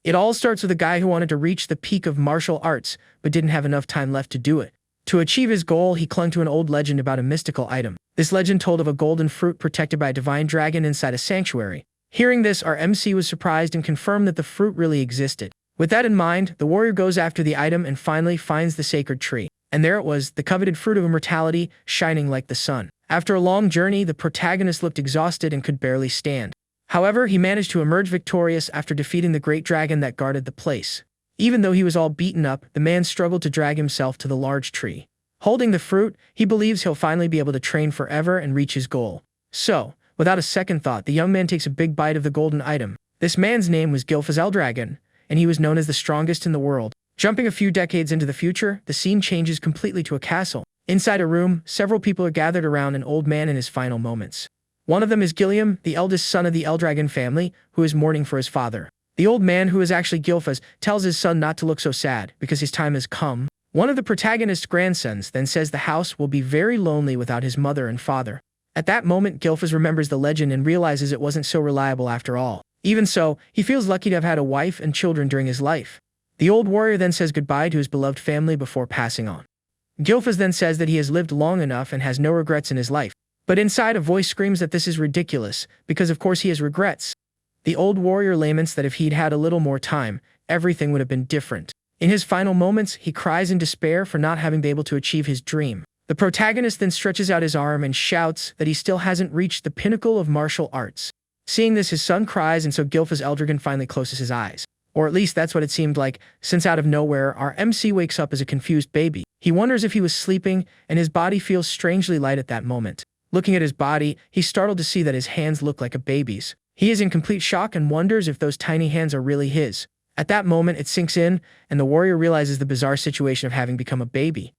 It all starts with a guy who wanted to reach the peak of martial arts, but didn't have enough time left to do it. To achieve his goal, he clung to an old legend about a mystical item. This legend told of a golden fruit protected by a divine dragon inside a sanctuary. Hearing this, our MC was surprised and confirmed that the fruit really existed. With that in mind, the warrior goes after the item and finally finds the sacred tree. And there it was, the coveted fruit of immortality, shining like the sun. After a long journey, the protagonist looked exhausted and could barely stand. However, he managed to emerge victorious after defeating the great dragon that guarded the place. Even though he was all beaten up, the man struggled to drag himself to the large tree. Holding the fruit, he believes he'll finally be able to train forever and reach his goal. So, without a second thought, the young man takes a big bite of the golden item. This man's name was Gilfaz Eldragon, and he was known as the strongest in the world. Jumping a few decades into the future, the scene changes completely to a castle. Inside a room, several people are gathered around an old man in his final moments. One of them is Gilliam, the eldest son of the Eldragon family, who is mourning for his father. The old man, who is actually Gilfaz, tells his son not to look so sad, because his time has come. One of the protagonist's grandsons then says the house will be very lonely without his mother and father. At that moment, Gilfaz remembers the legend and realizes it wasn't so reliable after all. Even so, he feels lucky to have had a wife and children during his life. The old warrior then says goodbye to his beloved family before passing on. Gilfaz then says that he has lived long enough and has no regrets in his life. But inside, a voice screams that this is ridiculous, because of course he has regrets. The old warrior laments that if he'd had a little more time, everything would have been different. In his final moments, he cries in despair for not having been able to achieve his dream. The protagonist then stretches out his arm and shouts that he still hasn't reached the pinnacle of martial arts. Seeing this, his son cries, and so Gilfaz Eldragon finally closes his eyes. Or at least that's what it seemed like, since out of nowhere, our MC wakes up as a confused baby. He wonders if he was sleeping, and his body feels strangely light at that moment. Looking at his body, he's startled to see that his hands look like a baby's. He is in complete shock and wonders if those tiny hands are really his. At that moment, it sinks in, and the warrior realizes the bizarre situation of having become a baby.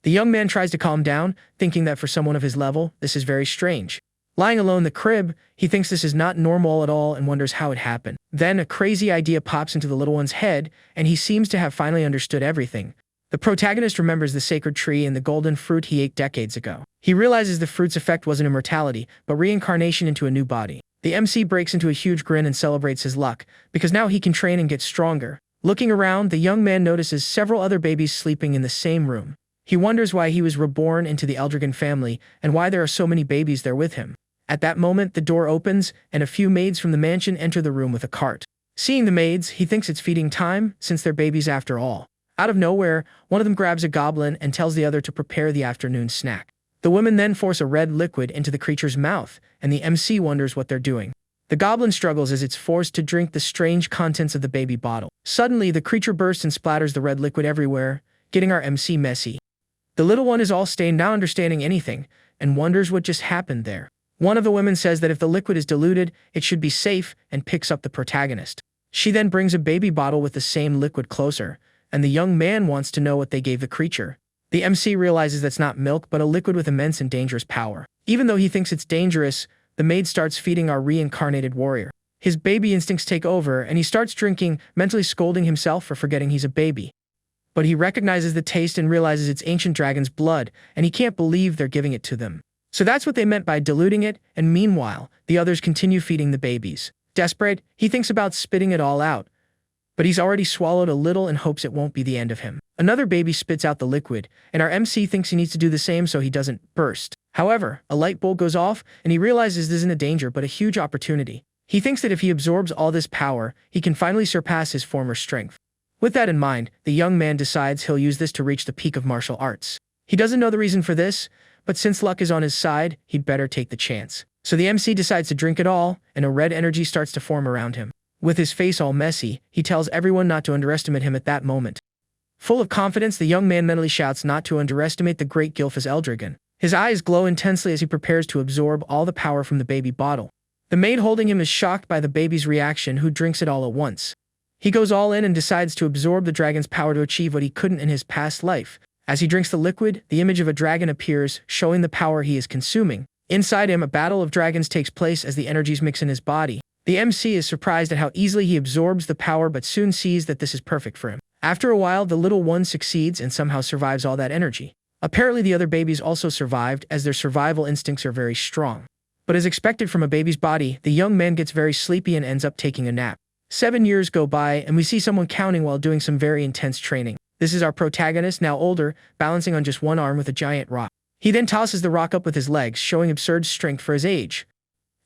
The young man tries to calm down, thinking that for someone of his level, this is very strange. Lying alone in the crib, he thinks this is not normal at all and wonders how it happened. Then, a crazy idea pops into the little one's head, and he seems to have finally understood everything. The protagonist remembers the sacred tree and the golden fruit he ate decades ago. He realizes the fruit's effect wasn't immortality, but reincarnation into a new body. The MC breaks into a huge grin and celebrates his luck, because now he can train and get stronger. Looking around, the young man notices several other babies sleeping in the same room. He wonders why he was reborn into the Eldragon family, and why there are so many babies there with him. At that moment, the door opens, and a few maids from the mansion enter the room with a cart. Seeing the maids, he thinks it's feeding time, since they're babies after all. Out of nowhere, one of them grabs a goblin and tells the other to prepare the afternoon snack. The women then force a red liquid into the creature's mouth, and the MC wonders what they're doing. The goblin struggles as it's forced to drink the strange contents of the baby bottle. Suddenly, the creature bursts and splatters the red liquid everywhere, getting our MC messy. The little one is all stained, not understanding anything, and wonders what just happened there. One of the women says that if the liquid is diluted, it should be safe, and picks up the protagonist. She then brings a baby bottle with the same liquid closer, and the young man wants to know what they gave the creature. The MC realizes that's not milk, but a liquid with immense and dangerous power. Even though he thinks it's dangerous, the maid starts feeding our reincarnated warrior. His baby instincts take over, and he starts drinking, mentally scolding himself for forgetting he's a baby. But he recognizes the taste and realizes it's ancient dragon's blood, and he can't believe they're giving it to them. So that's what they meant by diluting it, and meanwhile, the others continue feeding the babies. Desperate, he thinks about spitting it all out, but he's already swallowed a little and hopes it won't be the end of him. Another baby spits out the liquid, and our MC thinks he needs to do the same so he doesn't burst. However, a light bulb goes off, and he realizes this isn't a danger but a huge opportunity. He thinks that if he absorbs all this power, he can finally surpass his former strength. With that in mind, the young man decides he'll use this to reach the peak of martial arts. He doesn't know the reason for this, but since luck is on his side, he'd better take the chance. So the MC decides to drink it all, and a red energy starts to form around him. With his face all messy, he tells everyone not to underestimate him at that moment. Full of confidence, the young man mentally shouts not to underestimate the great Gilfaz Eldragon. His eyes glow intensely as he prepares to absorb all the power from the baby bottle. The maid holding him is shocked by the baby's reaction, who drinks it all at once. He goes all in and decides to absorb the dragon's power to achieve what he couldn't in his past life. As he drinks the liquid, the image of a dragon appears, showing the power he is consuming. Inside him, a battle of dragons takes place as the energies mix in his body. The MC is surprised at how easily he absorbs the power, but soon sees that this is perfect for him. After a while, the little one succeeds and somehow survives all that energy. Apparently, the other babies also survived, as their survival instincts are very strong. But as expected from a baby's body, the young man gets very sleepy and ends up taking a nap. 7 years go by, and we see someone counting while doing some very intense training. This is our protagonist, now older, balancing on just one arm with a giant rock. He then tosses the rock up with his legs, showing absurd strength for his age.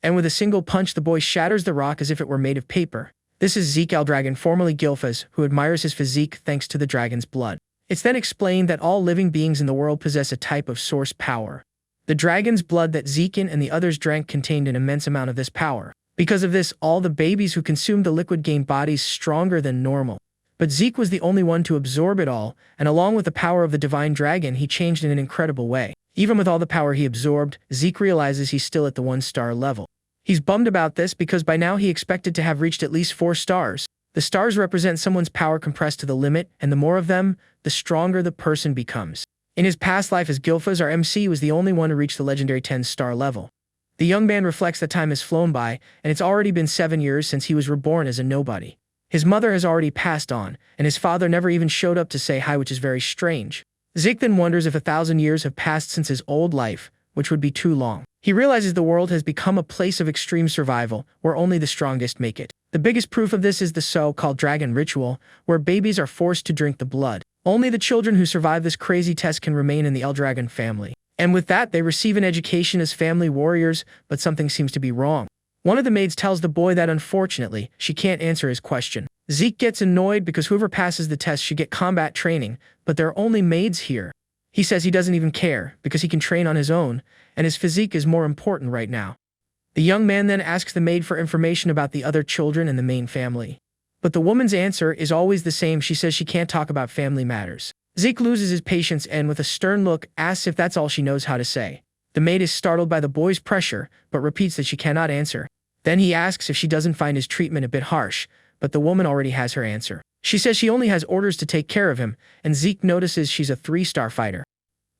And with a single punch, the boy shatters the rock as if it were made of paper. This is Zeke Eldragon, formerly Gilfas, who admires his physique thanks to the dragon's blood. It's then explained that all living beings in the world possess a type of source power. The dragon's blood that Zeke and the others drank contained an immense amount of this power. Because of this, all the babies who consumed the liquid gained bodies stronger than normal. But Zeke was the only one to absorb it all, and along with the power of the divine dragon, he changed in an incredible way. Even with all the power he absorbed, Zeke realizes he's still at the 1-star level. He's bummed about this because by now he expected to have reached at least 4 stars. The stars represent someone's power compressed to the limit, and the more of them, the stronger the person becomes. In his past life as Gilfas, our MC was the only one to reach the legendary 10-star level. The young man reflects that time has flown by, and it's already been 7 years since he was reborn as a nobody. His mother has already passed on, and his father never even showed up to say hi, which is very strange. Zeke then wonders if 1,000 years have passed since his old life, which would be too long. He realizes the world has become a place of extreme survival, where only the strongest make it. The biggest proof of this is the so-called dragon ritual, where babies are forced to drink the blood. Only the children who survive this crazy test can remain in the Eldragon family. And with that, they receive an education as family warriors, but something seems to be wrong. One of the maids tells the boy that unfortunately, she can't answer his question. Zeke gets annoyed because whoever passes the test should get combat training, but there are only maids here. He says he doesn't even care, because he can train on his own, and his physique is more important right now. The young man then asks the maid for information about the other children and the main family. But the woman's answer is always the same. She says she can't talk about family matters. Zeke loses his patience and, with a stern look, asks if that's all she knows how to say. The maid is startled by the boy's pressure, but repeats that she cannot answer. Then he asks if she doesn't find his treatment a bit harsh, but the woman already has her answer. She says she only has orders to take care of him, and Zeke notices she's a 3-star fighter.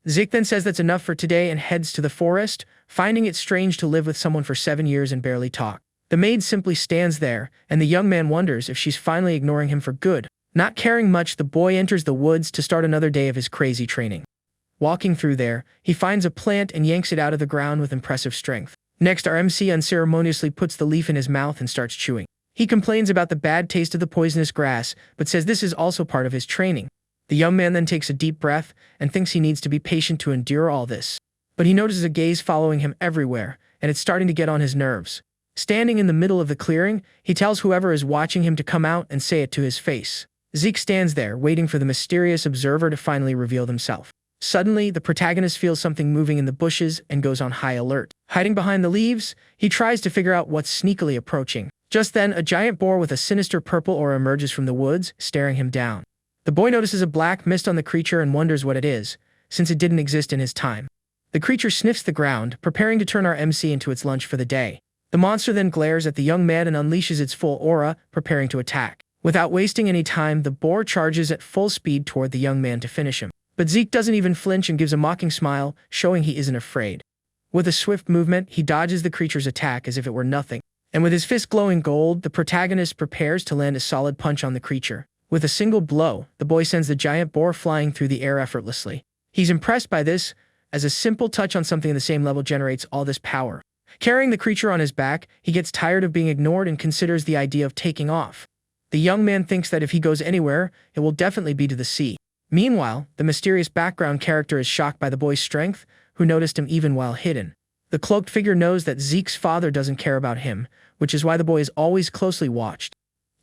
Zeke then says that's enough for today and heads to the forest, finding it strange to live with someone for 7 years and barely talk. The maid simply stands there, and the young man wonders if she's finally ignoring him for good. Not caring much, the boy enters the woods to start another day of his crazy training. Walking through there, he finds a plant and yanks it out of the ground with impressive strength. Next, our MC unceremoniously puts the leaf in his mouth and starts chewing. He complains about the bad taste of the poisonous grass, but says this is also part of his training. The young man then takes a deep breath and thinks he needs to be patient to endure all this. But he notices a gaze following him everywhere, and it's starting to get on his nerves. Standing in the middle of the clearing, he tells whoever is watching him to come out and say it to his face. Zeke stands there, waiting for the mysterious observer to finally reveal himself. Suddenly, the protagonist feels something moving in the bushes and goes on high alert. Hiding behind the leaves, he tries to figure out what's sneakily approaching. Just then, a giant boar with a sinister purple aura emerges from the woods, staring him down. The boy notices a black mist on the creature and wonders what it is, since it didn't exist in his time. The creature sniffs the ground, preparing to turn our MC into its lunch for the day. The monster then glares at the young man and unleashes its full aura, preparing to attack. Without wasting any time, the boar charges at full speed toward the young man to finish him. But Zeke doesn't even flinch and gives a mocking smile, showing he isn't afraid. With a swift movement, he dodges the creature's attack as if it were nothing. And with his fist glowing gold, the protagonist prepares to land a solid punch on the creature. With a single blow, the boy sends the giant boar flying through the air effortlessly. He's impressed by this, as a simple touch on something on the same level generates all this power. Carrying the creature on his back, he gets tired of being ignored and considers the idea of taking off. The young man thinks that if he goes anywhere, it will definitely be to the sea. Meanwhile, the mysterious background character is shocked by the boy's strength, who noticed him even while hidden. The cloaked figure knows that Zeke's father doesn't care about him, which is why the boy is always closely watched.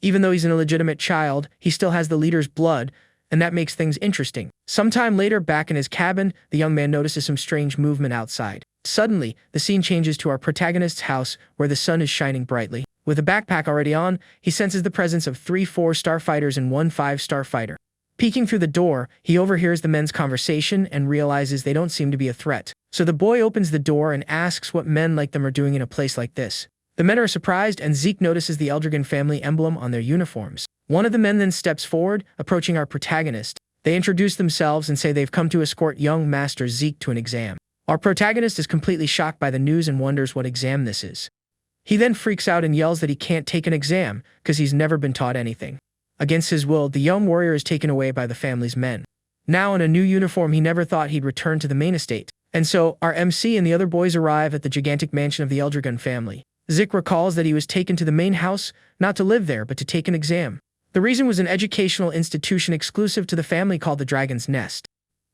Even though he's an illegitimate child, he still has the leader's blood, and that makes things interesting. Sometime later, back in his cabin, the young man notices some strange movement outside. Suddenly, the scene changes to our protagonist's house, where the sun is shining brightly. With a backpack already on, he senses the presence of 3 4-star fighters and 1 5-star fighter. Peeking through the door, he overhears the men's conversation and realizes they don't seem to be a threat. So the boy opens the door and asks what men like them are doing in a place like this. The men are surprised, and Zeke notices the Eldragon family emblem on their uniforms. One of the men then steps forward, approaching our protagonist. They introduce themselves and say they've come to escort young Master Zeke to an exam. Our protagonist is completely shocked by the news and wonders what exam this is. He then freaks out and yells that he can't take an exam because he's never been taught anything. Against his will, the young warrior is taken away by the family's men. Now in a new uniform, he never thought he'd return to the main estate. And so, our MC and the other boys arrive at the gigantic mansion of the Eldragon family. Zik recalls that he was taken to the main house, not to live there, but to take an exam. The reason was an educational institution exclusive to the family called the Dragon's Nest.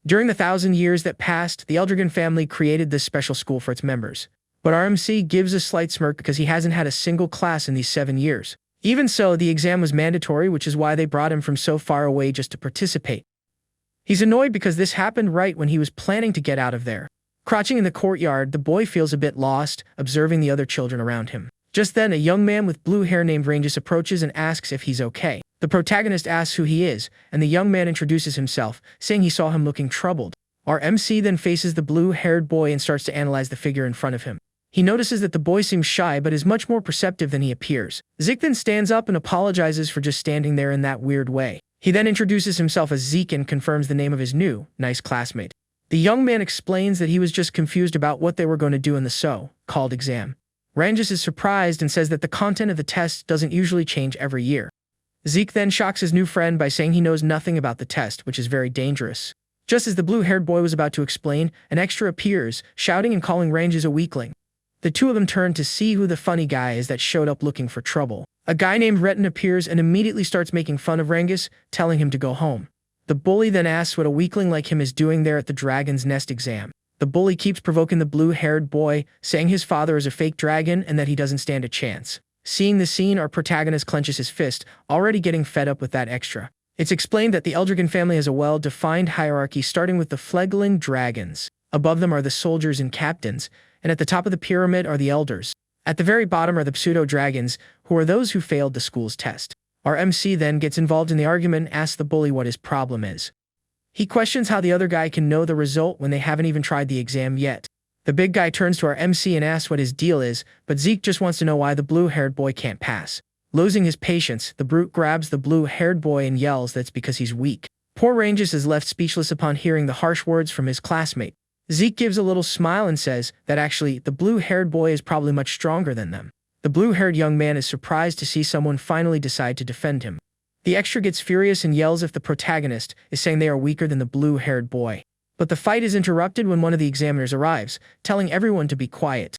During the 1,000 years that passed, the Eldragon family created this special school for its members. But RMC gives a slight smirk because he hasn't had a single class in these 7 years. Even so, the exam was mandatory, which is why they brought him from so far away just to participate. He's annoyed because this happened right when he was planning to get out of there. Crouching in the courtyard, the boy feels a bit lost, observing the other children around him. Just then, a young man with blue hair named Ranges approaches and asks if he's okay. The protagonist asks who he is, and the young man introduces himself, saying he saw him looking troubled. Our MC then faces the blue-haired boy and starts to analyze the figure in front of him. He notices that the boy seems shy but is much more perceptive than he appears. Zik then stands up and apologizes for just standing there in that weird way. He then introduces himself as Zeke and confirms the name of his new, nice classmate. The young man explains that he was just confused about what they were going to do in the so-called exam. Ranges is surprised and says that the content of the test doesn't usually change every year. Zeke then shocks his new friend by saying he knows nothing about the test, which is very dangerous. Just as the blue-haired boy was about to explain, an extra appears, shouting and calling Ranges a weakling. The two of them turn to see who the funny guy is that showed up looking for trouble. A guy named Retin appears and immediately starts making fun of Ranges, telling him to go home. The bully then asks what a weakling like him is doing there at the Dragon's Nest exam. The bully keeps provoking the blue-haired boy, saying his father is a fake dragon and that he doesn't stand a chance. Seeing the scene, our protagonist clenches his fist, already getting fed up with that extra. It's explained that the Eldragon family has a well-defined hierarchy starting with the fledgling dragons. Above them are the soldiers and captains, and at the top of the pyramid are the elders. At the very bottom are the pseudo-dragons, who are those who failed the school's test. Our MC then gets involved in the argument and asks the bully what his problem is. He questions how the other guy can know the result when they haven't even tried the exam yet. The big guy turns to our MC and asks what his deal is, but Zeke just wants to know why the blue-haired boy can't pass. Losing his patience, the brute grabs the blue-haired boy and yells that's because he's weak. Poor Ranges is left speechless upon hearing the harsh words from his classmate. Zeke gives a little smile and says that actually, the blue-haired boy is probably much stronger than them. The blue-haired young man is surprised to see someone finally decide to defend him. The extra gets furious and yells if the protagonist is saying they are weaker than the blue-haired boy. But the fight is interrupted when one of the examiners arrives, telling everyone to be quiet.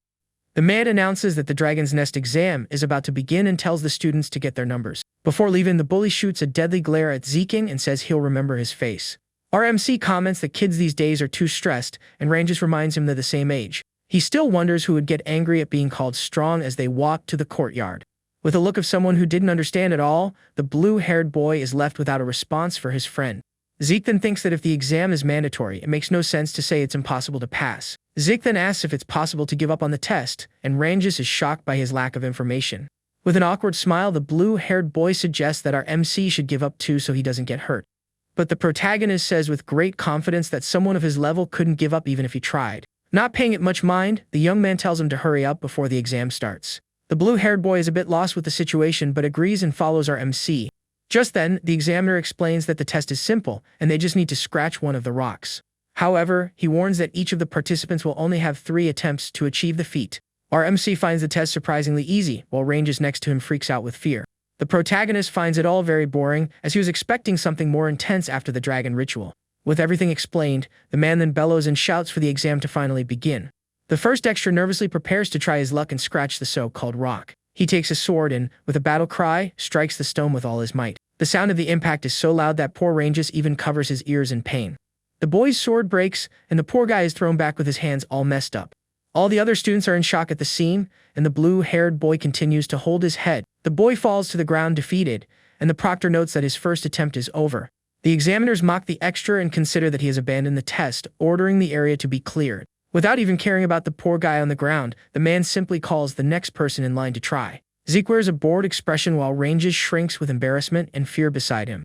The man announces that the Dragon's Nest exam is about to begin and tells the students to get their numbers. Before leaving, the bully shoots a deadly glare at Zeking and says he'll remember his face. Our MC comments that kids these days are too stressed, and Ranges reminds him they're the same age. He still wonders who would get angry at being called strong as they walk to the courtyard. With a look of someone who didn't understand at all, the blue-haired boy is left without a response for his friend. Zeke then thinks that if the exam is mandatory, it makes no sense to say it's impossible to pass. Zeke then asks if it's possible to give up on the test, and Ranges is shocked by his lack of information. With an awkward smile, the blue-haired boy suggests that our MC should give up too so he doesn't get hurt. But the protagonist says with great confidence that someone of his level couldn't give up even if he tried. Not paying it much mind, the young man tells him to hurry up before the exam starts. The blue-haired boy is a bit lost with the situation but agrees and follows our MC. Just then, the examiner explains that the test is simple, and they just need to scratch one of the rocks. However, he warns that each of the participants will only have 3 attempts to achieve the feat. Our MC finds the test surprisingly easy, while Ranges next to him freaks out with fear. The protagonist finds it all very boring, as he was expecting something more intense after the dragon ritual. With everything explained, the man then bellows and shouts for the exam to finally begin. The first extra nervously prepares to try his luck and scratch the so-called rock. He takes a sword and, with a battle cry, strikes the stone with all his might. The sound of the impact is so loud that poor Ranges even covers his ears in pain. The boy's sword breaks, and the poor guy is thrown back with his hands all messed up. All the other students are in shock at the scene, and the blue-haired boy continues to hold his head. The boy falls to the ground defeated, and the proctor notes that his first attempt is over. The examiners mock the extra and consider that he has abandoned the test, ordering the area to be cleared. Without even caring about the poor guy on the ground, the man simply calls the next person in line to try. Zeke wears a bored expression while Ranges shrinks with embarrassment and fear beside him.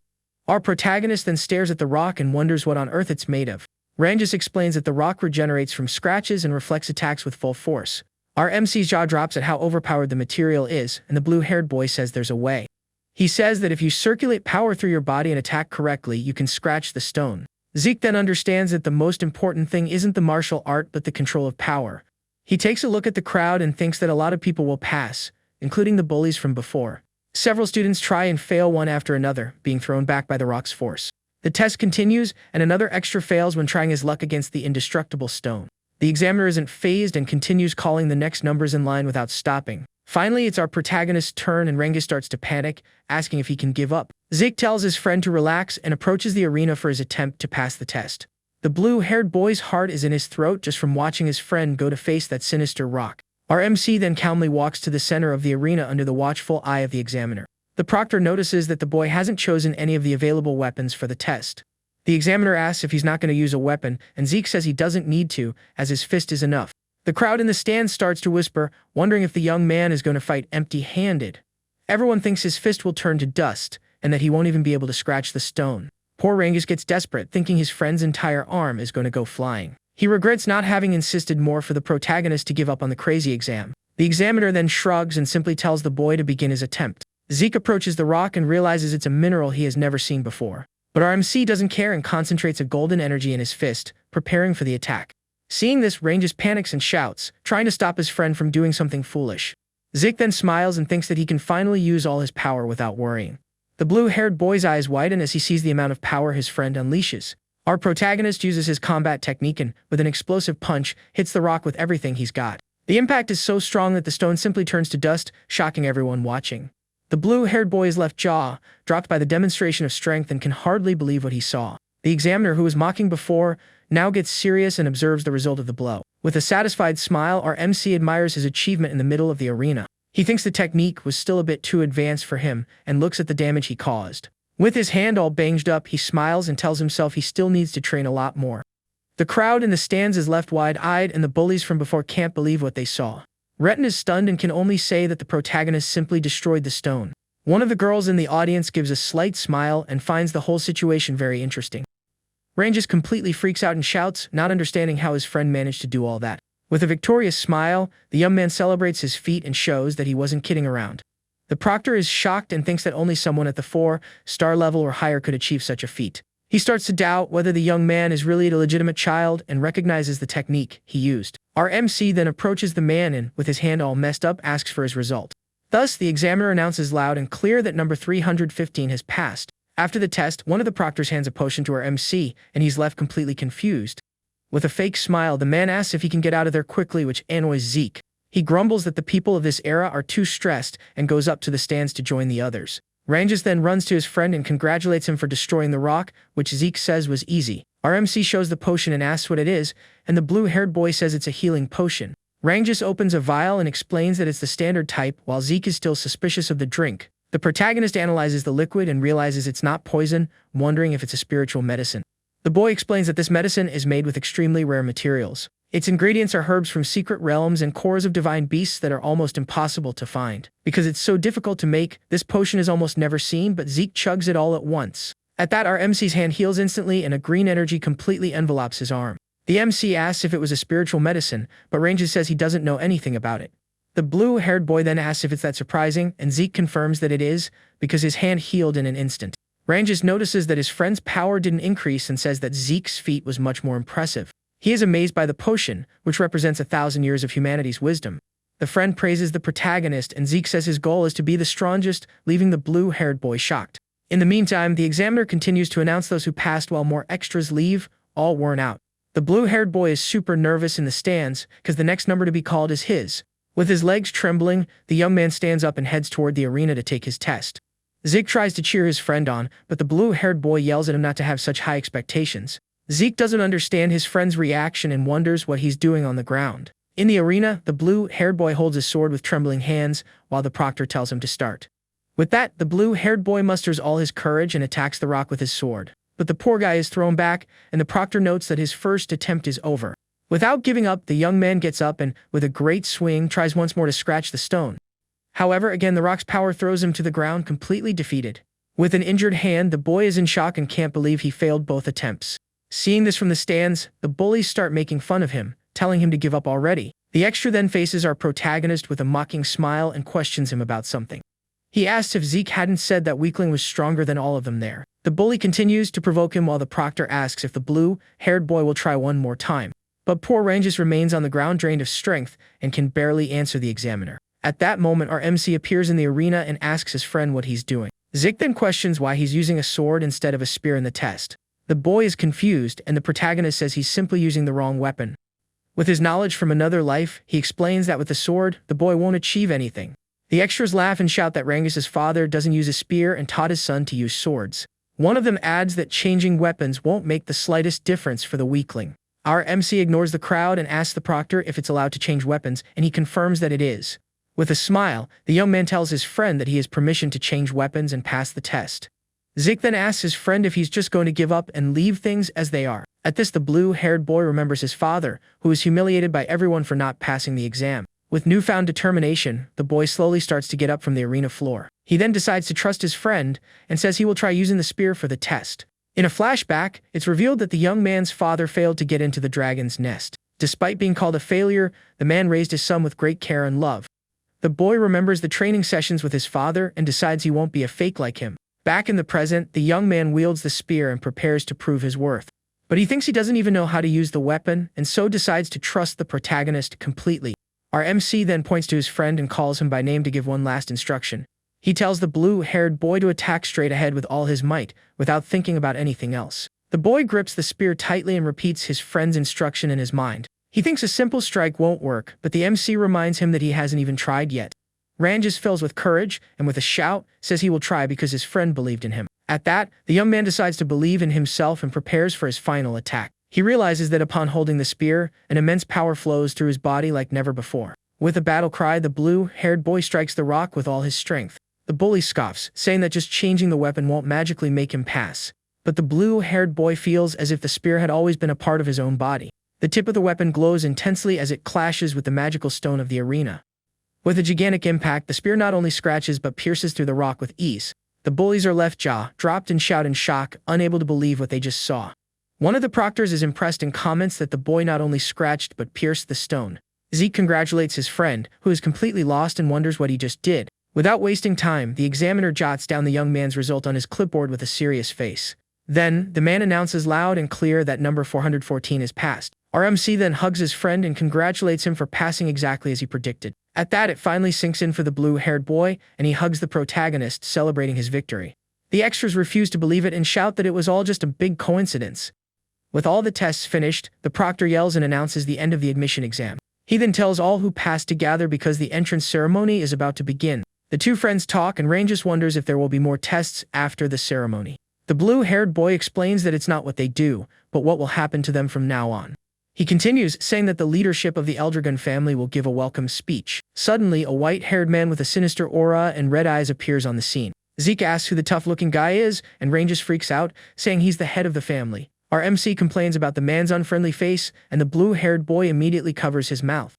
Our protagonist then stares at the rock and wonders what on earth it's made of. Ranges explains that the rock regenerates from scratches and reflects attacks with full force. Our MC's jaw drops at how overpowered the material is, and the blue-haired boy says there's a way. He says that if you circulate power through your body and attack correctly, you can scratch the stone. Zeke then understands that the most important thing isn't the martial art but the control of power. He takes a look at the crowd and thinks that a lot of people will pass, including the bullies from before. Several students try and fail one after another, being thrown back by the rock's force. The test continues, and another extra fails when trying his luck against the indestructible stone. The examiner isn't fazed and continues calling the next numbers in line without stopping. Finally, it's our protagonist's turn and Renga starts to panic, asking if he can give up. Zeke tells his friend to relax and approaches the arena for his attempt to pass the test. The blue-haired boy's heart is in his throat just from watching his friend go to face that sinister rock. Our MC then calmly walks to the center of the arena under the watchful eye of the examiner. The proctor notices that the boy hasn't chosen any of the available weapons for the test. The examiner asks if he's not going to use a weapon, and Zeke says he doesn't need to, as his fist is enough. The crowd in the stands starts to whisper, wondering if the young man is going to fight empty-handed. Everyone thinks his fist will turn to dust, and that he won't even be able to scratch the stone. Poor Rangus gets desperate, thinking his friend's entire arm is going to go flying. He regrets not having insisted more for the protagonist to give up on the crazy exam. The examiner then shrugs and simply tells the boy to begin his attempt. Zeke approaches the rock and realizes it's a mineral he has never seen before. But our MC doesn't care and concentrates a golden energy in his fist, preparing for the attack. Seeing this, Rangus panics and shouts, trying to stop his friend from doing something foolish. Zeke then smiles and thinks that he can finally use all his power without worrying. The blue-haired boy's eyes widen as he sees the amount of power his friend unleashes. Our protagonist uses his combat technique and, with an explosive punch, hits the rock with everything he's got. The impact is so strong that the stone simply turns to dust, shocking everyone watching. The blue-haired boy's left jaw dropped by the demonstration of strength and can hardly believe what he saw. The examiner, who was mocking before, now gets serious and observes the result of the blow. With a satisfied smile, our MC admires his achievement in the middle of the arena. He thinks the technique was still a bit too advanced for him and looks at the damage he caused. With his hand all banged up, he smiles and tells himself he still needs to train a lot more. The crowd in the stands is left wide-eyed and the bullies from before can't believe what they saw. Retin is stunned and can only say that the protagonist simply destroyed the stone. One of the girls in the audience gives a slight smile and finds the whole situation very interesting. Rangus completely freaks out and shouts, not understanding how his friend managed to do all that. With a victorious smile, the young man celebrates his feat and shows that he wasn't kidding around. The proctor is shocked and thinks that only someone at the 4-star level or higher could achieve such a feat. He starts to doubt whether the young man is really a legitimate child and recognizes the technique he used. Our MC then approaches the man and, with his hand all messed up, asks for his result. Thus, the examiner announces loud and clear that number 315 has passed. After the test, one of the proctors hands a potion to our MC, and he's left completely confused. With a fake smile, the man asks if he can get out of there quickly, which annoys Zeke. He grumbles that the people of this era are too stressed and goes up to the stands to join the others. Rangus then runs to his friend and congratulates him for destroying the rock, which Zeke says was easy. Our MC shows the potion and asks what it is, and the blue-haired boy says it's a healing potion. Rangus opens a vial and explains that it's the standard type, while Zeke is still suspicious of the drink. The protagonist analyzes the liquid and realizes it's not poison, wondering if it's a spiritual medicine. The boy explains that this medicine is made with extremely rare materials. Its ingredients are herbs from secret realms and cores of divine beasts that are almost impossible to find. Because it's so difficult to make, this potion is almost never seen, but Zeke chugs it all at once. At that, our MC's hand heals instantly and a green energy completely envelopes his arm. The MC asks if it was a spiritual medicine, but Rangus says he doesn't know anything about it. The blue-haired boy then asks if it's that surprising, and Zeke confirms that it is, because his hand healed in an instant. Rangus notices that his friend's power didn't increase and says that Zeke's feat was much more impressive. He is amazed by the potion, which represents 1,000 years of humanity's wisdom. The friend praises the protagonist, and Zeke says his goal is to be the strongest, leaving the blue-haired boy shocked. In the meantime, the examiner continues to announce those who passed while more extras leave, all worn out. The blue-haired boy is super nervous in the stands, because the next number to be called is his. With his legs trembling, the young man stands up and heads toward the arena to take his test. Zeke tries to cheer his friend on, but the blue-haired boy yells at him not to have such high expectations. Zeke doesn't understand his friend's reaction and wonders what he's doing on the ground. In the arena, the blue-haired boy holds his sword with trembling hands, while the proctor tells him to start. With that, the blue-haired boy musters all his courage and attacks the rock with his sword. But the poor guy is thrown back, and the proctor notes that his first attempt is over. Without giving up, the young man gets up and, with a great swing, tries once more to scratch the stone. However, again the rock's power throws him to the ground completely defeated. With an injured hand, the boy is in shock and can't believe he failed both attempts. Seeing this from the stands, the bullies start making fun of him, telling him to give up already. The extra then faces our protagonist with a mocking smile and questions him about something. He asks if Zeke hadn't said that weakling was stronger than all of them there. The bully continues to provoke him while the proctor asks if the blue-haired boy will try one more time. But poor Rangus remains on the ground drained of strength and can barely answer the examiner. At that moment, our MC appears in the arena and asks his friend what he's doing. Zeke then questions why he's using a sword instead of a spear in the test. The boy is confused, and the protagonist says he's simply using the wrong weapon. With his knowledge from another life, he explains that with the sword, the boy won't achieve anything. The extras laugh and shout that Rangus's father doesn't use a spear and taught his son to use swords. One of them adds that changing weapons won't make the slightest difference for the weakling. Our MC ignores the crowd and asks the proctor if it's allowed to change weapons, and he confirms that it is. With a smile, the young man tells his friend that he has permission to change weapons and pass the test. Zik then asks his friend if he's just going to give up and leave things as they are. At this, the blue-haired boy remembers his father, who was humiliated by everyone for not passing the exam. With newfound determination, the boy slowly starts to get up from the arena floor. He then decides to trust his friend and says he will try using the spear for the test. In a flashback, it's revealed that the young man's father failed to get into the dragon's nest. Despite being called a failure, the man raised his son with great care and love. The boy remembers the training sessions with his father and decides he won't be a fake like him. Back in the present, the young man wields the spear and prepares to prove his worth. But he thinks he doesn't even know how to use the weapon, and so decides to trust the protagonist completely. Our MC then points to his friend and calls him by name to give one last instruction. He tells the blue-haired boy to attack straight ahead with all his might, without thinking about anything else. The boy grips the spear tightly and repeats his friend's instruction in his mind. He thinks a simple strike won't work, but the MC reminds him that he hasn't even tried yet. Ranges fills with courage, and with a shout, says he will try because his friend believed in him. At that, the young man decides to believe in himself and prepares for his final attack. He realizes that upon holding the spear, an immense power flows through his body like never before. With a battle cry, the blue-haired boy strikes the rock with all his strength. The bully scoffs, saying that just changing the weapon won't magically make him pass. But the blue-haired boy feels as if the spear had always been a part of his own body. The tip of the weapon glows intensely as it clashes with the magical stone of the arena. With a gigantic impact, the spear not only scratches but pierces through the rock with ease. The bullies are left jaw-dropped and shout in shock, unable to believe what they just saw. One of the proctors is impressed and comments that the boy not only scratched but pierced the stone. Zeke congratulates his friend, who is completely lost and wonders what he just did. Without wasting time, the examiner jots down the young man's result on his clipboard with a serious face. Then, the man announces loud and clear that number 414 is passed. Our MC then hugs his friend and congratulates him for passing exactly as he predicted. At that, it finally sinks in for the blue-haired boy, and he hugs the protagonist, celebrating his victory. The extras refuse to believe it and shout that it was all just a big coincidence. With all the tests finished, the proctor yells and announces the end of the admission exam. He then tells all who passed to gather because the entrance ceremony is about to begin. The two friends talk and Rangus wonders if there will be more tests after the ceremony. The blue-haired boy explains that it's not what they do, but what will happen to them from now on. He continues, saying that the leadership of the Eldragon family will give a welcome speech. Suddenly, a white-haired man with a sinister aura and red eyes appears on the scene. Zeke asks who the tough-looking guy is, and Rangus freaks out, saying he's the head of the family. Our MC complains about the man's unfriendly face, and the blue-haired boy immediately covers his mouth.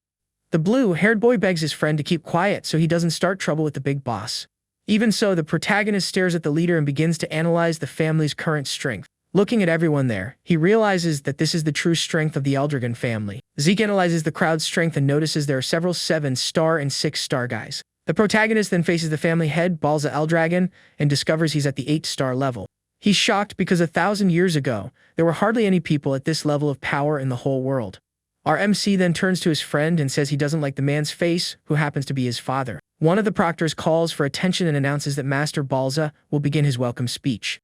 The blue-haired boy begs his friend to keep quiet so he doesn't start trouble with the big boss. Even so, the protagonist stares at the leader and begins to analyze the family's current strength. Looking at everyone there, he realizes that this is the true strength of the Eldragon family. Zeke analyzes the crowd's strength and notices there are several 7-star and 6-star guys. The protagonist then faces the family head, Balza Eldragon, and discovers he's at the 8-star level. He's shocked because 1,000 years ago, there were hardly any people at this level of power in the whole world. Our MC then turns to his friend and says he doesn't like the man's face, who happens to be his father. One of the proctors calls for attention and announces that Master Balza will begin his welcome speech.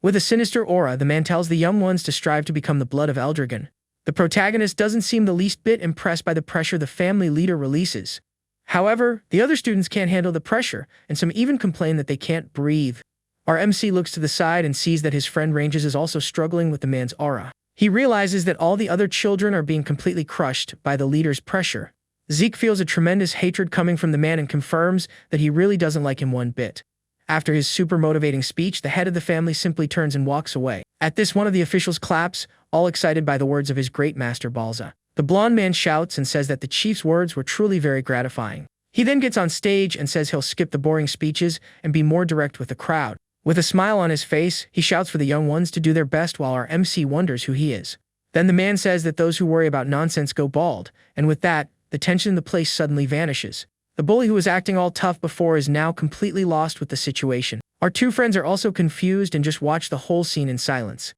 With a sinister aura, the man tells the young ones to strive to become the blood of Eldragon. The protagonist doesn't seem the least bit impressed by the pressure the family leader releases. However, the other students can't handle the pressure, and some even complain that they can't breathe. Our MC looks to the side and sees that his friend Ranges is also struggling with the man's aura. He realizes that all the other children are being completely crushed by the leader's pressure. Zeke feels a tremendous hatred coming from the man and confirms that he really doesn't like him one bit. After his super motivating speech, the head of the family simply turns and walks away. At this, one of the officials claps, all excited by the words of his great master Balza. The blonde man shouts and says that the chief's words were truly very gratifying. He then gets on stage and says he'll skip the boring speeches and be more direct with the crowd. With a smile on his face, he shouts for the young ones to do their best while our MC wonders who he is. Then the man says that those who worry about nonsense go bald, and with that, the tension in the place suddenly vanishes. The bully who was acting all tough before is now completely lost with the situation. Our two friends are also confused and just watch the whole scene in silence.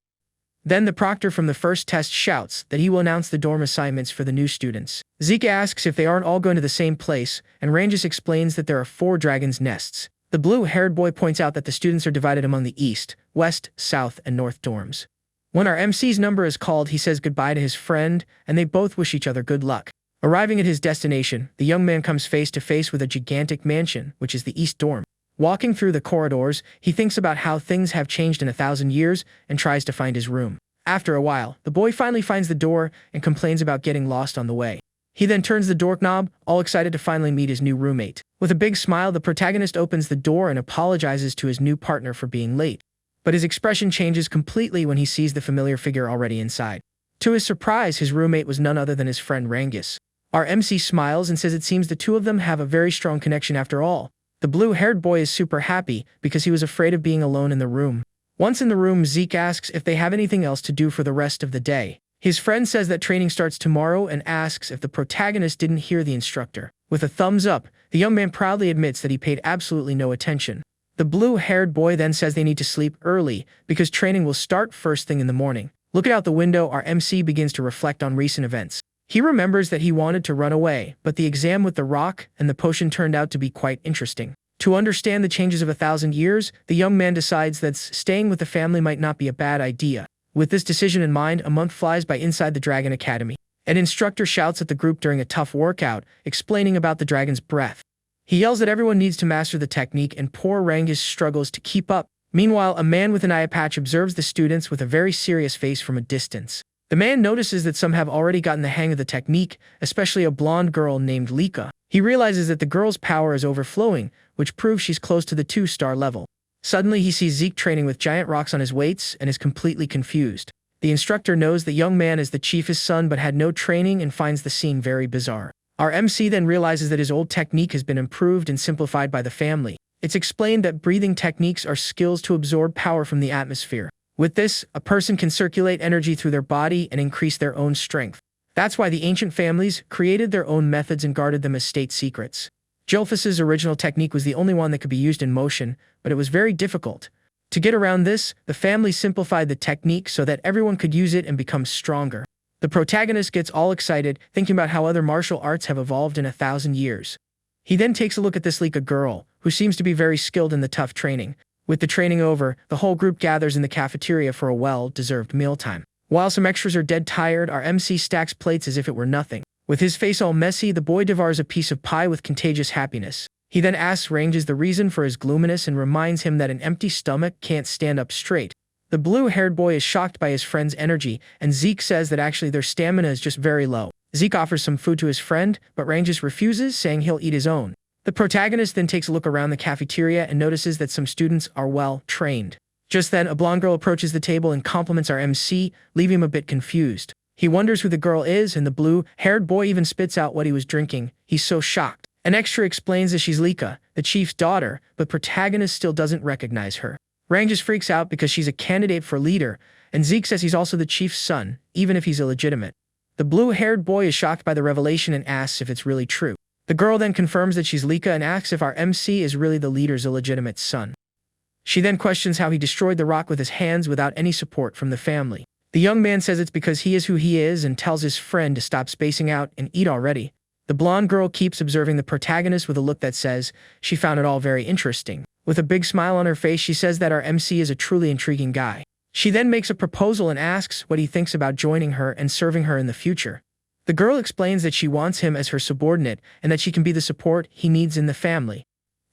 Then the proctor from the first test shouts that he will announce the dorm assignments for the new students. Zeke asks if they aren't all going to the same place, and Rangus explains that there are 4 dragon's nests. The blue-haired boy points out that the students are divided among the east, west, south, and north dorms. When our MC's number is called, he says goodbye to his friend, and they both wish each other good luck. Arriving at his destination, the young man comes face to face with a gigantic mansion, which is the East Dorm. Walking through the corridors, he thinks about how things have changed in 1,000 years and tries to find his room. After a while, the boy finally finds the door and complains about getting lost on the way. He then turns the doorknob, all excited to finally meet his new roommate. With a big smile, the protagonist opens the door and apologizes to his new partner for being late. But his expression changes completely when he sees the familiar figure already inside. To his surprise, his roommate was none other than his friend Rangus. Our MC smiles and says it seems the two of them have a very strong connection after all. The blue-haired boy is super happy because he was afraid of being alone in the room. Once in the room, Zeke asks if they have anything else to do for the rest of the day. His friend says that training starts tomorrow and asks if the protagonist didn't hear the instructor. With a thumbs up, the young man proudly admits that he paid absolutely no attention. The blue-haired boy then says they need to sleep early because training will start first thing in the morning. Looking out the window, our MC begins to reflect on recent events. He remembers that he wanted to run away, but the exam with the rock and the potion turned out to be quite interesting. To understand the changes of 1,000 years, the young man decides that staying with the family might not be a bad idea. With this decision in mind, a month flies by inside the Dragon Academy. An instructor shouts at the group during a tough workout, explaining about the dragon's breath. He yells that everyone needs to master the technique and poor Rangus struggles to keep up. Meanwhile, a man with an eye patch observes the students with a very serious face from a distance. The man notices that some have already gotten the hang of the technique, especially a blonde girl named Lika. He realizes that the girl's power is overflowing, which proves she's close to the 2-star level. Suddenly, he sees Zeke training with giant rocks on his weights and is completely confused. The instructor knows the young man is the chief's son but had no training and finds the scene very bizarre. Our MC then realizes that his old technique has been improved and simplified by the family. It's explained that breathing techniques are skills to absorb power from the atmosphere. With this, a person can circulate energy through their body and increase their own strength. That's why the ancient families created their own methods and guarded them as state secrets. Jilfus's original technique was the only one that could be used in motion, but it was very difficult. To get around this, the family simplified the technique so that everyone could use it and become stronger. The protagonist gets all excited, thinking about how other martial arts have evolved in 1,000 years. He then takes a look at this Lika girl, who seems to be very skilled in the tough training. With the training over, the whole group gathers in the cafeteria for a well-deserved mealtime. While some extras are dead tired, our MC stacks plates as if it were nothing. With his face all messy, the boy devours a piece of pie with contagious happiness. He then asks Rangus the reason for his gloominess and reminds him that an empty stomach can't stand up straight. The blue-haired boy is shocked by his friend's energy, and Zeke says that actually their stamina is just very low. Zeke offers some food to his friend, but Rangus refuses, saying he'll eat his own. The protagonist then takes a look around the cafeteria and notices that some students are well trained. Just then, a blonde girl approaches the table and compliments our MC, leaving him a bit confused. He wonders who the girl is, and the blue-haired boy even spits out what he was drinking. He's so shocked. An extra explains that she's Lika, the chief's daughter, but protagonist still doesn't recognize her. Rangus freaks out because she's a candidate for leader, and Zeke says he's also the chief's son, even if he's illegitimate. The blue-haired boy is shocked by the revelation and asks if it's really true. The girl then confirms that she's Lika and asks if our MC is really the leader's illegitimate son. She then questions how he destroyed the rock with his hands without any support from the family. The young man says it's because he is who he is and tells his friend to stop spacing out and eat already. The blonde girl keeps observing the protagonist with a look that says she found it all very interesting. With a big smile on her face, she says that our MC is a truly intriguing guy. She then makes a proposal and asks what he thinks about joining her and serving her in the future. The girl explains that she wants him as her subordinate and that she can be the support he needs in the family.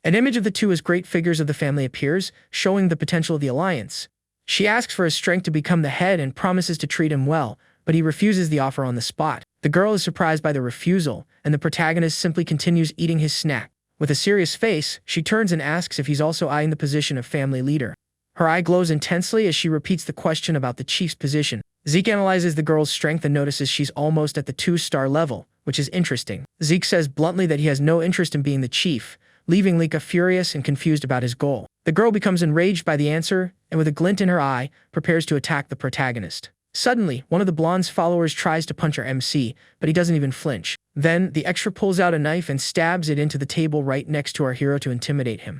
An image of the two as great figures of the family appears, showing the potential of the alliance. She asks for his strength to become the head and promises to treat him well, but he refuses the offer on the spot. The girl is surprised by the refusal, and the protagonist simply continues eating his snack. With a serious face, she turns and asks if he's also eyeing the position of family leader. Her eye glows intensely as she repeats the question about the chief's position. Zeke analyzes the girl's strength and notices she's almost at the 2-star level, which is interesting. Zeke says bluntly that he has no interest in being the chief, leaving Lika furious and confused about his goal. The girl becomes enraged by the answer, and with a glint in her eye, prepares to attack the protagonist. Suddenly, one of the blonde's followers tries to punch our MC, but he doesn't even flinch. Then, the extra pulls out a knife and stabs it into the table right next to our hero to intimidate him.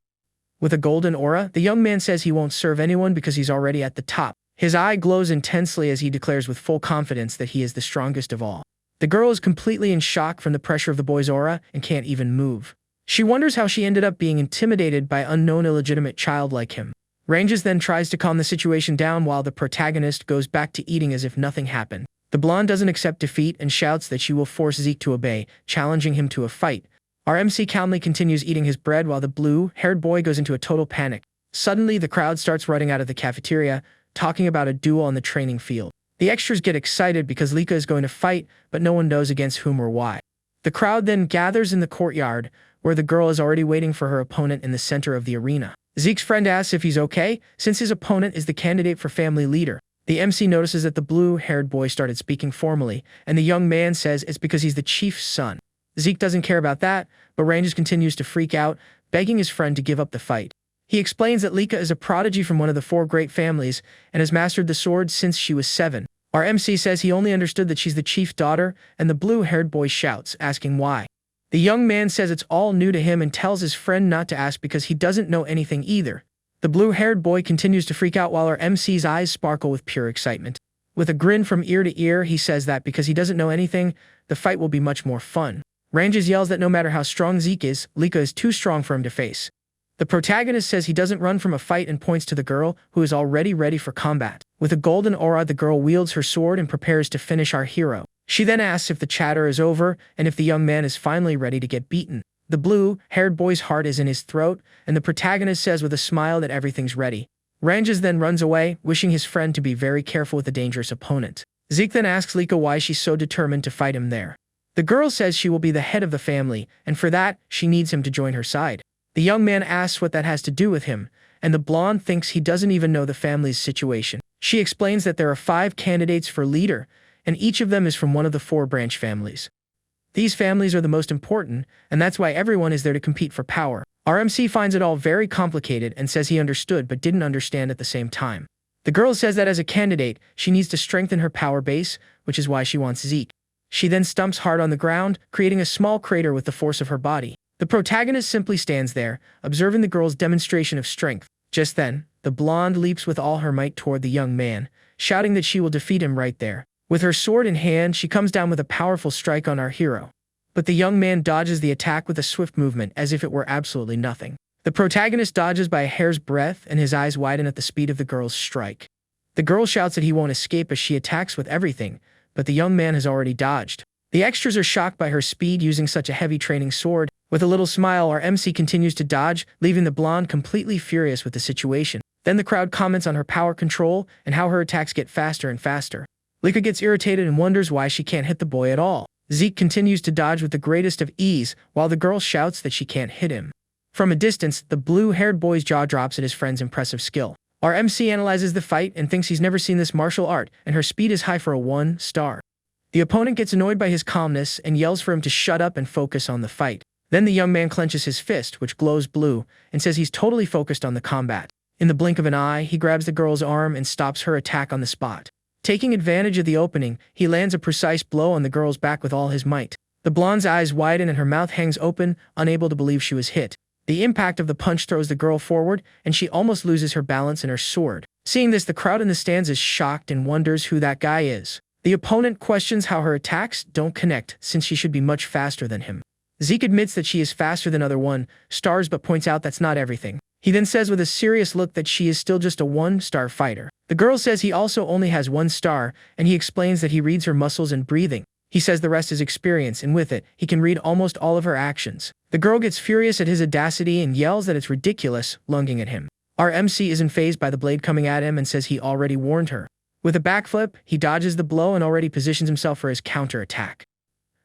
With a golden aura, the young man says he won't serve anyone because he's already at the top. His eye glows intensely as he declares with full confidence that he is the strongest of all. The girl is completely in shock from the pressure of the boy's aura and can't even move. She wonders how she ended up being intimidated by an unknown illegitimate child like him. Rangus then tries to calm the situation down while the protagonist goes back to eating as if nothing happened. The blonde doesn't accept defeat and shouts that she will force Zeke to obey, challenging him to a fight. Our MC calmly continues eating his bread while the blue-haired boy goes into a total panic. Suddenly, the crowd starts running out of the cafeteria, talking about a duel on the training field. The extras get excited because Lika is going to fight, but no one knows against whom or why. The crowd then gathers in the courtyard, where the girl is already waiting for her opponent in the center of the arena. Zeke's friend asks if he's okay, since his opponent is the candidate for family leader. The MC notices that the blue-haired boy started speaking formally, and the young man says it's because he's the chief's son. Zeke doesn't care about that, but Ranges continues to freak out, begging his friend to give up the fight. He explains that Lika is a prodigy from one of the 4 great families and has mastered the sword since she was 7. Our MC says he only understood that she's the chief's daughter, and the blue-haired boy shouts, asking why. The young man says it's all new to him and tells his friend not to ask because he doesn't know anything either. The blue-haired boy continues to freak out while our MC's eyes sparkle with pure excitement. With a grin from ear to ear, he says that because he doesn't know anything, the fight will be much more fun. Ranges yells that no matter how strong Zeke is, Lika is too strong for him to face. The protagonist says he doesn't run from a fight and points to the girl, who is already ready for combat. With a golden aura, the girl wields her sword and prepares to finish our hero. She then asks if the chatter is over and if the young man is finally ready to get beaten. The blue-haired boy's heart is in his throat, and the protagonist says with a smile that everything's ready. Ranges then runs away, wishing his friend to be very careful with a dangerous opponent. Zeke then asks Lika why she's so determined to fight him there. The girl says she will be the head of the family, and for that, she needs him to join her side. The young man asks what that has to do with him, and the blonde thinks he doesn't even know the family's situation. She explains that there are 5 candidates for leader, and each of them is from one of the 4 branch families. These families are the most important, and that's why everyone is there to compete for power. Our MC finds it all very complicated and says he understood but didn't understand at the same time. The girl says that as a candidate, she needs to strengthen her power base, which is why she wants Zeke. She then stumps hard on the ground, creating a small crater with the force of her body. The protagonist simply stands there, observing the girl's demonstration of strength. Just then, the blonde leaps with all her might toward the young man, shouting that she will defeat him right there. With her sword in hand, she comes down with a powerful strike on our hero. But the young man dodges the attack with a swift movement as if it were absolutely nothing. The protagonist dodges by a hair's breadth and his eyes widen at the speed of the girl's strike. The girl shouts that he won't escape as she attacks with everything, but the young man has already dodged. The extras are shocked by her speed using such a heavy training sword. With a little smile, our MC continues to dodge, leaving the blonde completely furious with the situation. Then the crowd comments on her power control and how her attacks get faster and faster. Lika gets irritated and wonders why she can't hit the boy at all. Zeke continues to dodge with the greatest of ease, while the girl shouts that she can't hit him. From a distance, the blue-haired boy's jaw drops at his friend's impressive skill. Our MC analyzes the fight and thinks he's never seen this martial art, and her speed is high for a 1-star. The opponent gets annoyed by his calmness and yells for him to shut up and focus on the fight. Then the young man clenches his fist, which glows blue, and says he's totally focused on the combat. In the blink of an eye, he grabs the girl's arm and stops her attack on the spot. Taking advantage of the opening, he lands a precise blow on the girl's back with all his might. The blonde's eyes widen and her mouth hangs open, unable to believe she was hit. The impact of the punch throws the girl forward, and she almost loses her balance and her sword. Seeing this, the crowd in the stands is shocked and wonders who that guy is. The opponent questions how her attacks don't connect, since she should be much faster than him. Zeke admits that she is faster than other 1-stars but points out that's not everything. He then says with a serious look that she is still just a 1-star fighter. The girl says he also only has 1 star, and he explains that he reads her muscles and breathing. He says the rest is experience, and with it, he can read almost all of her actions. The girl gets furious at his audacity and yells that it's ridiculous, lunging at him. Our MC isn't fazed by the blade coming at him and says he already warned her. With a backflip, he dodges the blow and already positions himself for his counter-attack.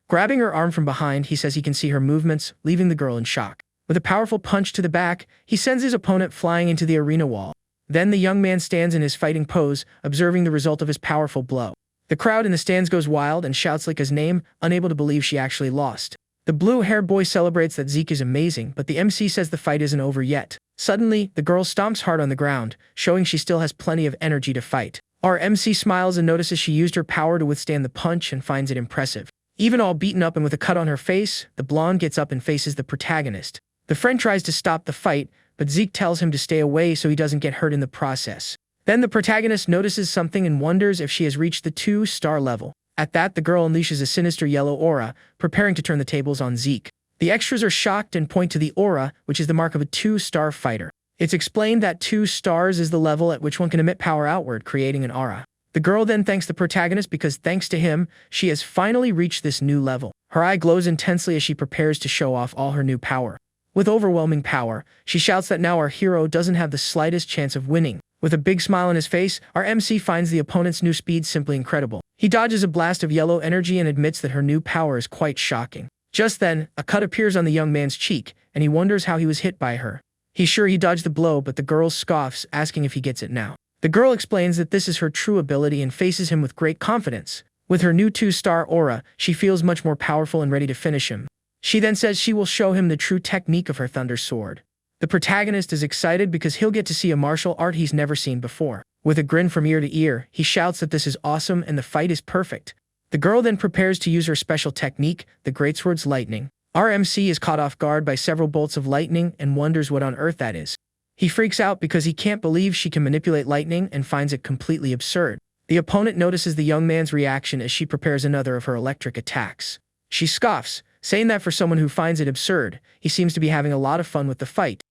Grabbing her arm from behind, he says he can see her movements, leaving the girl in shock. With a powerful punch to the back, he sends his opponent flying into the arena wall. Then the young man stands in his fighting pose, observing the result of his powerful blow. The crowd in the stands goes wild and shouts Lika's name, unable to believe she actually lost. The blue-haired boy celebrates that Zeke is amazing, but the MC says the fight isn't over yet. Suddenly, the girl stomps hard on the ground, showing she still has plenty of energy to fight. Our MC smiles and notices she used her power to withstand the punch and finds it impressive. Even all beaten up and with a cut on her face, the blonde gets up and faces the protagonist. The friend tries to stop the fight, but Zeke tells him to stay away so he doesn't get hurt in the process. Then the protagonist notices something and wonders if she has reached the 2-star level. At that, the girl unleashes a sinister yellow aura, preparing to turn the tables on Zeke. The extras are shocked and point to the aura, which is the mark of a 2-star fighter. It's explained that 2 stars is the level at which one can emit power outward, creating an aura. The girl then thanks the protagonist because thanks to him, she has finally reached this new level. Her eye glows intensely as she prepares to show off all her new power. With overwhelming power, she shouts that now our hero doesn't have the slightest chance of winning. With a big smile on his face, our MC finds the opponent's new speed simply incredible. He dodges a blast of yellow energy and admits that her new power is quite shocking. Just then, a cut appears on the young man's cheek, and he wonders how he was hit by her. He's sure he dodged the blow, but the girl scoffs, asking if he gets it now. The girl explains that this is her true ability and faces him with great confidence. With her new 2-star aura, she feels much more powerful and ready to finish him. She then says she will show him the true technique of her thunder sword. The protagonist is excited because he'll get to see a martial art he's never seen before. With a grin from ear to ear, he shouts that this is awesome and the fight is perfect. The girl then prepares to use her special technique, the greatsword's lightning. Our MC is caught off guard by several bolts of lightning and wonders what on earth that is. He freaks out because he can't believe she can manipulate lightning and finds it completely absurd. The opponent notices the young man's reaction as she prepares another of her electric attacks. She scoffs, saying that for someone who finds it absurd, he seems to be having a lot of fun with the fight.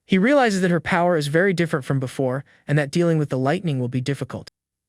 He realizes that her power is very different from before and that dealing with the lightning will be difficult.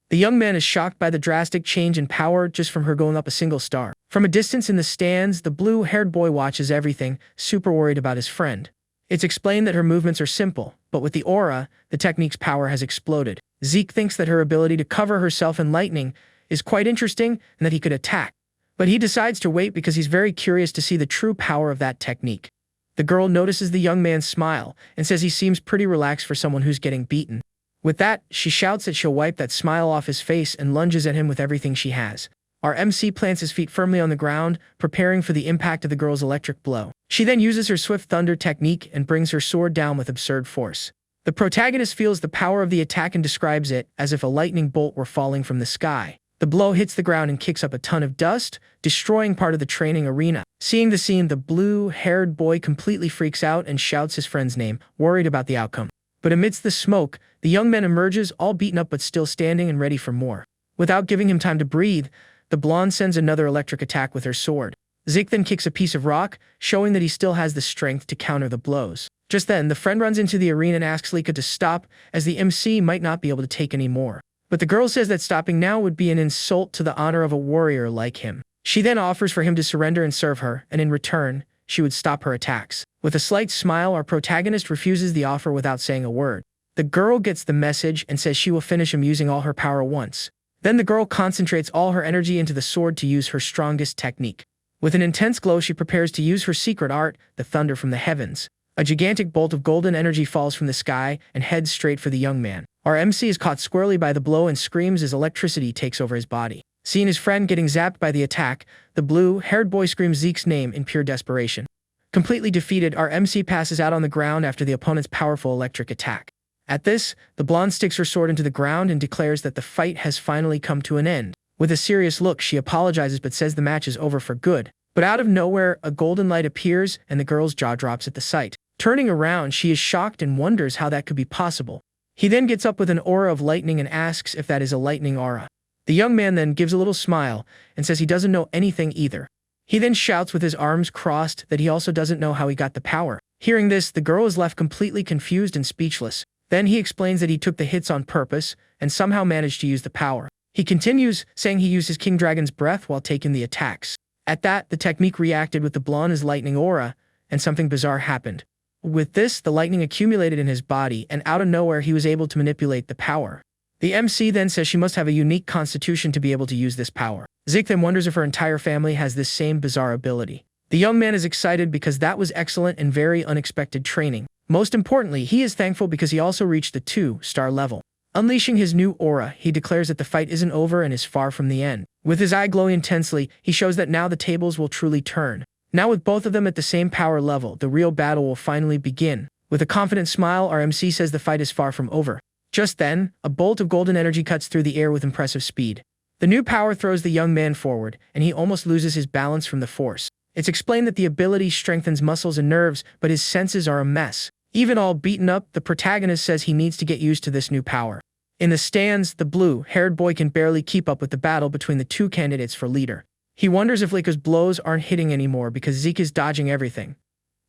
The young man is shocked by the drastic change in power just from her going up a single star. From a distance in the stands, the blue-haired boy watches everything, super worried about his friend. It's explained that her movements are simple, but with the aura, the technique's power has exploded. Zeke thinks that her ability to cover herself in lightning is quite interesting and that he could attack. But he decides to wait because he's very curious to see the true power of that technique. The girl notices the young man's smile and says he seems pretty relaxed for someone who's getting beaten. With that, she shouts that she'll wipe that smile off his face and lunges at him with everything she has. Our MC plants his feet firmly on the ground, preparing for the impact of the girl's electric blow. She then uses her swift thunder technique and brings her sword down with absurd force. The protagonist feels the power of the attack and describes it as if a lightning bolt were falling from the sky. The blow hits the ground and kicks up a ton of dust, destroying part of the training arena. Seeing the scene, the blue-haired boy completely freaks out and shouts his friend's name, worried about the outcome. But amidst the smoke, the young man emerges, all beaten up but still standing and ready for more. Without giving him time to breathe, the blonde sends another electric attack with her sword. Zeke then kicks a piece of rock, showing that he still has the strength to counter the blows. Just then, the friend runs into the arena and asks Lika to stop, as the MC might not be able to take any more. But the girl says that stopping now would be an insult to the honor of a warrior like him. She then offers for him to surrender and serve her, and in return, she would stop her attacks. With a slight smile, our protagonist refuses the offer without saying a word. The girl gets the message and says she will finish him using all her power once. Then the girl concentrates all her energy into the sword to use her strongest technique. With an intense glow, she prepares to use her secret art, the thunder from the heavens. A gigantic bolt of golden energy falls from the sky and heads straight for the young man. Our MC is caught squarely by the blow and screams as electricity takes over his body. Seeing his friend getting zapped by the attack, the blue-haired boy screams Zeke's name in pure desperation. Completely defeated, our MC passes out on the ground after the opponent's powerful electric attack. At this, the blonde sticks her sword into the ground and declares that the fight has finally come to an end. With a serious look, she apologizes but says the match is over for good. But out of nowhere, a golden light appears and the girl's jaw drops at the sight. Turning around, she is shocked and wonders how that could be possible. He then gets up with an aura of lightning and asks if that is a lightning aura. The young man then gives a little smile and says he doesn't know anything either. He then shouts with his arms crossed that he also doesn't know how he got the power. Hearing this, the girl is left completely confused and speechless. Then he explains that he took the hits on purpose and somehow managed to use the power. He continues, saying he used his King Dragon's breath while taking the attacks. At that, the technique reacted with the blonde's lightning aura, and something bizarre happened. With this, the lightning accumulated in his body, and out of nowhere he was able to manipulate the power. The MC then says she must have a unique constitution to be able to use this power. Zeke then wonders if her entire family has this same bizarre ability. The young man is excited because that was excellent and very unexpected training. Most importantly, he is thankful because he also reached the 2-star level. Unleashing his new aura, he declares that the fight isn't over and is far from the end. With his eye glowing intensely, he shows that now the tables will truly turn. Now with both of them at the same power level, the real battle will finally begin. With a confident smile, our MC says the fight is far from over. Just then, a bolt of golden energy cuts through the air with impressive speed. The new power throws the young man forward, and he almost loses his balance from the force. It's explained that the ability strengthens muscles and nerves, but his senses are a mess. Even all beaten up, the protagonist says he needs to get used to this new power. In the stands, the blue-haired boy can barely keep up with the battle between the two candidates for leader. He wonders if Lika's blows aren't hitting anymore because Zeke is dodging everything.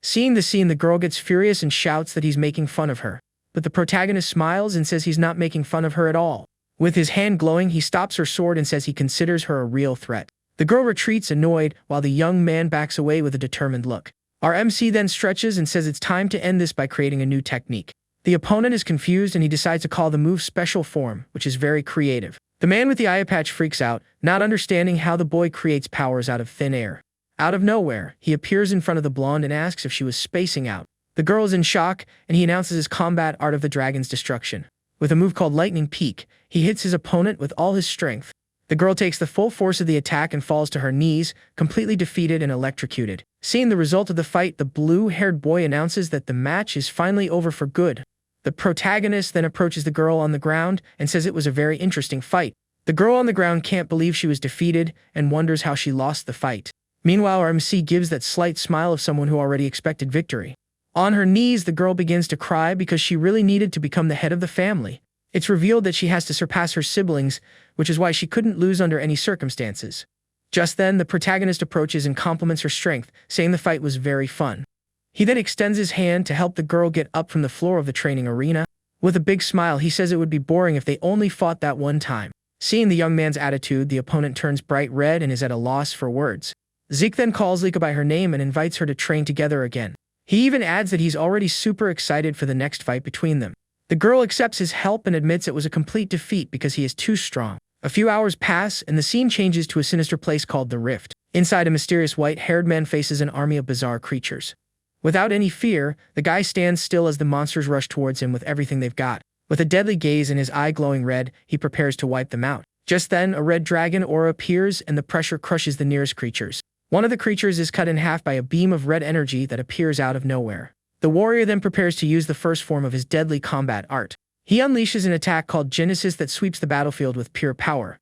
Seeing the scene, the girl gets furious and shouts that he's making fun of her. But the protagonist smiles and says he's not making fun of her at all. With his hand glowing, he stops her sword and says he considers her a real threat. The girl retreats annoyed, while the young man backs away with a determined look. Our MC then stretches and says it's time to end this by creating a new technique. The opponent is confused and he decides to call the move Special Form, which is very creative. The man with the eye patch freaks out, not understanding how the boy creates powers out of thin air. Out of nowhere, he appears in front of the blonde and asks if she was spacing out. The girl is in shock, and he announces his combat art of the dragon's destruction. With a move called Lightning Peak, he hits his opponent with all his strength. The girl takes the full force of the attack and falls to her knees, completely defeated and electrocuted. Seeing the result of the fight, the blue-haired boy announces that the match is finally over for good. The protagonist then approaches the girl on the ground and says it was a very interesting fight. The girl on the ground can't believe she was defeated and wonders how she lost the fight. Meanwhile, our MC gives that slight smile of someone who already expected victory. On her knees, the girl begins to cry because she really needed to become the head of the family. It's revealed that she has to surpass her siblings, which is why she couldn't lose under any circumstances. Just then, the protagonist approaches and compliments her strength, saying the fight was very fun. He then extends his hand to help the girl get up from the floor of the training arena. With a big smile, he says it would be boring if they only fought that one time. Seeing the young man's attitude, the opponent turns bright red and is at a loss for words. Zeke then calls Lika by her name and invites her to train together again. He even adds that he's already super excited for the next fight between them. The girl accepts his help and admits it was a complete defeat because he is too strong. A few hours pass and the scene changes to a sinister place called the Rift. Inside, a mysterious white-haired man faces an army of bizarre creatures. Without any fear, the guy stands still as the monsters rush towards him with everything they've got. With a deadly gaze and his eye glowing red, he prepares to wipe them out. Just then, a red dragon aura appears and the pressure crushes the nearest creatures. One of the creatures is cut in half by a beam of red energy that appears out of nowhere. The warrior then prepares to use the first form of his deadly combat art. He unleashes an attack called Genesis that sweeps the battlefield with pure power.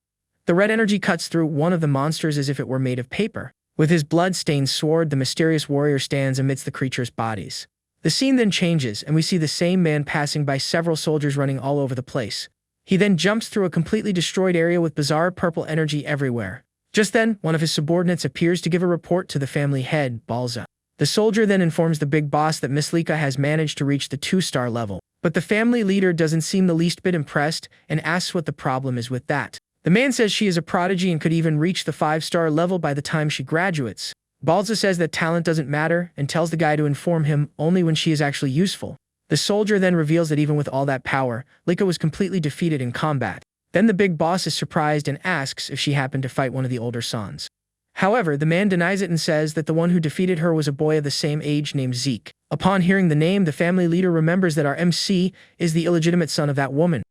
The red energy cuts through one of the monsters as if it were made of paper. With his blood-stained sword, the mysterious warrior stands amidst the creatures' bodies. The scene then changes, and we see the same man passing by several soldiers running all over the place. He then jumps through a completely destroyed area with bizarre purple energy everywhere. Just then, one of his subordinates appears to give a report to the family head, Balza. The soldier then informs the big boss that Miss Lika has managed to reach the 2-star level. But the family leader doesn't seem the least bit impressed and asks what the problem is with that. The man says she is a prodigy and could even reach the 5-star level by the time she graduates. Balza says that talent doesn't matter and tells the guy to inform him only when she is actually useful. The soldier then reveals that even with all that power, Lika was completely defeated in combat. Then the big boss is surprised and asks if she happened to fight one of the older sons. However, the man denies it and says that the one who defeated her was a boy of the same age named Zeke. Upon hearing the name, the family leader remembers that our MC is the illegitimate son of that woman.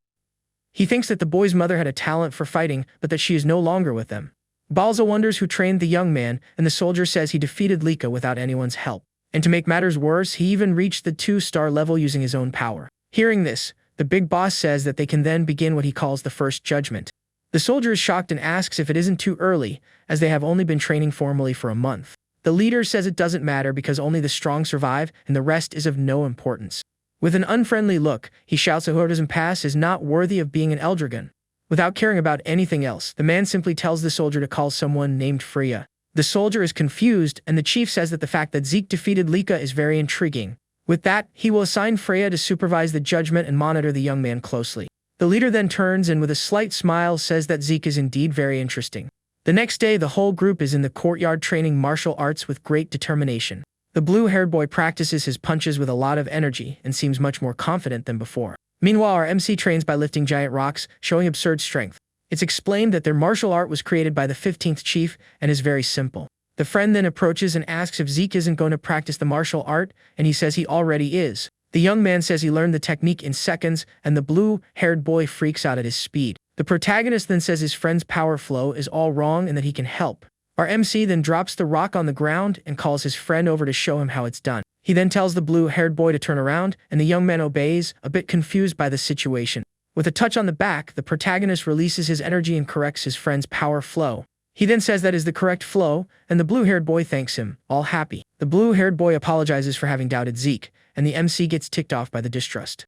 He thinks that the boy's mother had a talent for fighting, but that she is no longer with them. Balza wonders who trained the young man, and the soldier says he defeated Lika without anyone's help. And to make matters worse, he even reached the 2-star level using his own power. Hearing this, the big boss says that they can then begin what he calls the first judgment. The soldier is shocked and asks if it isn't too early, as they have only been training formally for a month. The leader says it doesn't matter because only the strong survive and the rest is of no importance. With an unfriendly look, he shouts that whoever doesn't pass is not worthy of being an Eldragon. Without caring about anything else, the man simply tells the soldier to call someone named Freya. The soldier is confused, and the chief says that the fact that Zeke defeated Lika is very intriguing. With that, he will assign Freya to supervise the judgment and monitor the young man closely. The leader then turns and with a slight smile says that Zeke is indeed very interesting. The next day, the whole group is in the courtyard training martial arts with great determination. The blue-haired boy practices his punches with a lot of energy and seems much more confident than before. Meanwhile, our MC trains by lifting giant rocks, showing absurd strength. It's explained that their martial art was created by the 15th chief and is very simple. The friend then approaches and asks if Zeke isn't going to practice the martial art, and he says he already is. The young man says he learned the technique in seconds, and the blue-haired boy freaks out at his speed. The protagonist then says his friend's power flow is all wrong and that he can help. Our MC then drops the rock on the ground and calls his friend over to show him how it's done. He then tells the blue-haired boy to turn around, and the young man obeys, a bit confused by the situation. With a touch on the back, the protagonist releases his energy and corrects his friend's power flow. He then says that is the correct flow, and the blue-haired boy thanks him, all happy. The blue-haired boy apologizes for having doubted Zeke, and the MC gets ticked off by the distrust.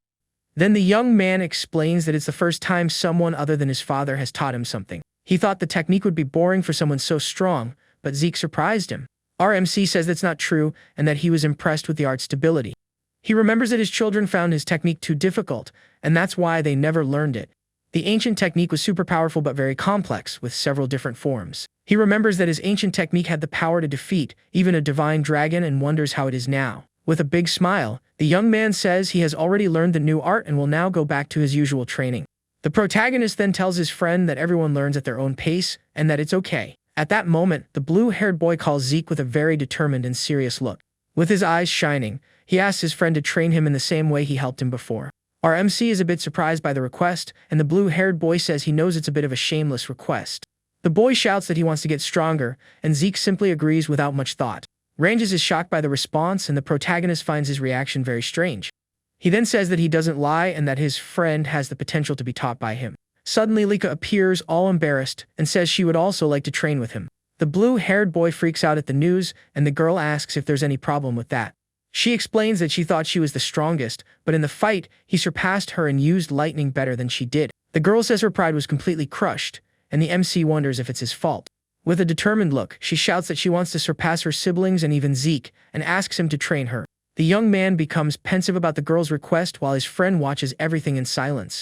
Then the young man explains that it's the first time someone other than his father has taught him something. He thought the technique would be boring for someone so strong, but Zeke surprised him. Our MC says that's not true and that he was impressed with the art's stability. He remembers that his children found his technique too difficult, and that's why they never learned it. The ancient technique was super powerful but very complex, with several different forms. He remembers that his ancient technique had the power to defeat even a divine dragon and wonders how it is now. With a big smile, the young man says he has already learned the new art and will now go back to his usual training. The protagonist then tells his friend that everyone learns at their own pace and that it's okay. At that moment, the blue-haired boy calls Zeke with a very determined and serious look. With his eyes shining, he asks his friend to train him in the same way he helped him before. Our MC is a bit surprised by the request, and the blue-haired boy says he knows it's a bit of a shameless request. The boy shouts that he wants to get stronger, and Zeke simply agrees without much thought. Ranges is shocked by the response, and the protagonist finds his reaction very strange. He then says that he doesn't lie and that his friend has the potential to be taught by him. Suddenly, Lika appears, all embarrassed, and says she would also like to train with him. The blue-haired boy freaks out at the news, and the girl asks if there's any problem with that. She explains that she thought she was the strongest, but in the fight, he surpassed her and used lightning better than she did. The girl says her pride was completely crushed, and the MC wonders if it's his fault. With a determined look, she shouts that she wants to surpass her siblings and even Zeke, and asks him to train her. The young man becomes pensive about the girl's request while his friend watches everything in silence.